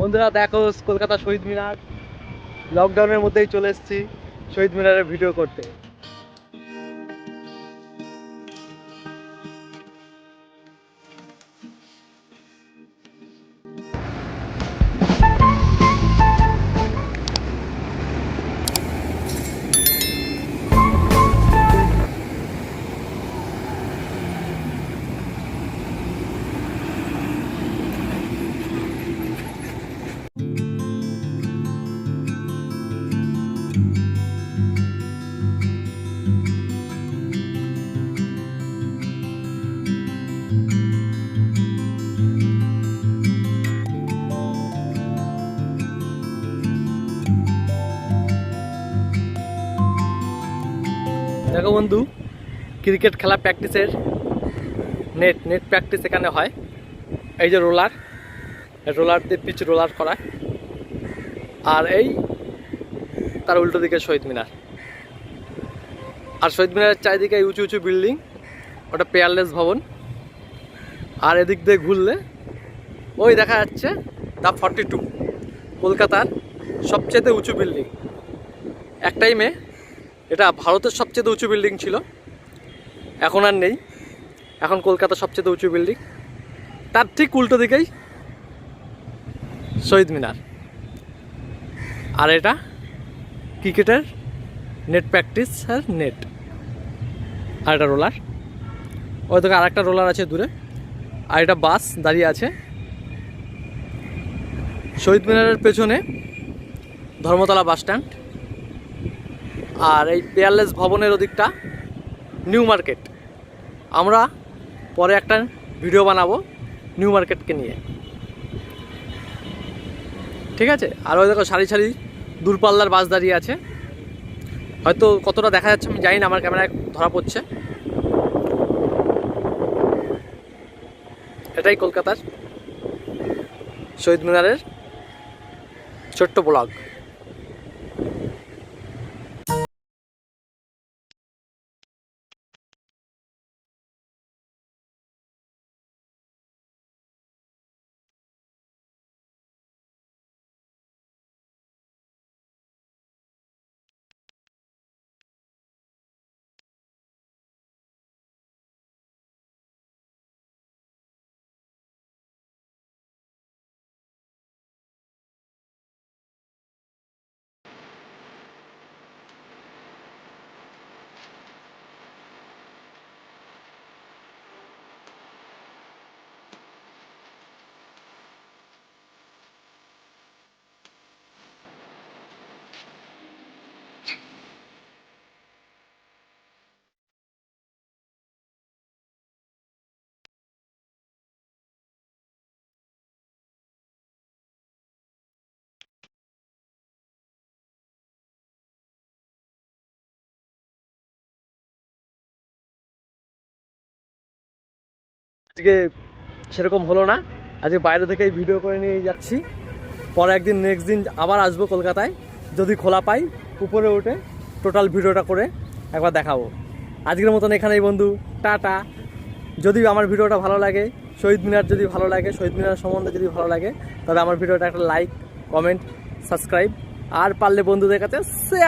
বন্ধুরা দেখো কলকাতা শহীদ মিনার, লকডাউনের মধ্যেই চলে এসেছি শহীদ মিনারের ভিডিও করতে। দেখো বন্ধু, ক্রিকেট খেলা প্র্যাকটিসের নেট প্র্যাকটিস এখানে হয়। এই যে রোলার দিয়ে পিচ রোলার করা, আর এই তার উল্টো দিকে শহীদ মিনার। আর শহীদ মিনারের চারিদিকে উঁচু উঁচু বিল্ডিং, ওটা পেয়ারলেস ভবন। আর এদিক দিয়ে ঘুরলে ওই দেখা যাচ্ছে দ্য 42, কলকাতার সবচেয়ে উঁচু বিল্ডিং। এক টাইমে এটা ভারতের সবচেয়ে উঁচু বিল্ডিং ছিল, এখন আর নেই। এখন কলকাতার সবচেয়ে উঁচু বিল্ডিং, তার ঠিক উল্টো দিকেই শহীদ মিনার। আর এটা ক্রিকেটের নেট প্র্যাকটিস আর নেট। আর এটা রোলার, ওই থেকে আর একটা রোলার আছে দূরে। আর এটা বাস দাঁড়িয়ে আছে। শহীদ মিনারের পেছনে ধর্মতলা বাস স্ট্যান্ড। আর এই পেয়ারলেস ভবনের ওদিকটা নিউ মার্কেট। আমরা পরে একটা ভিডিও বানাবো নিউ মার্কেটকে নিয়ে, ঠিক আছে? আর ওই দেখো সারি সারি দূরপাল্লার বাস দাঁড়িয়ে আছে। হয়তো কতটা দেখা যাচ্ছে আমি জানি না, আমার ক্যামেরায় ধরা পড়ছে। এটাই কলকাতার শহীদ মিনারের ছোট্ট ব্লগ। আজকে সেরকম হলো না, আজকে বাইরে থেকেই ভিডিও করে নিয়ে যাচ্ছি। পরে একদিন নেক্সট দিন আবার আসবো কলকাতায়, যদি খোলা পাই উপরে উঠে টোটাল ভিডিওটা করে একবার দেখাবো। আজকের মতন এখানেই বন্ধু, টাটা। যদি আমার ভিডিওটা ভালো লাগে, শহীদ মিনার যদি ভালো লাগে, শহীদ মিনার সম্বন্ধে যদি ভালো লাগে, তবে আমার ভিডিওটা একটা লাইক, কমেন্ট, সাবস্ক্রাইব, আর পারলে বন্ধুদের কাছে শেয়ার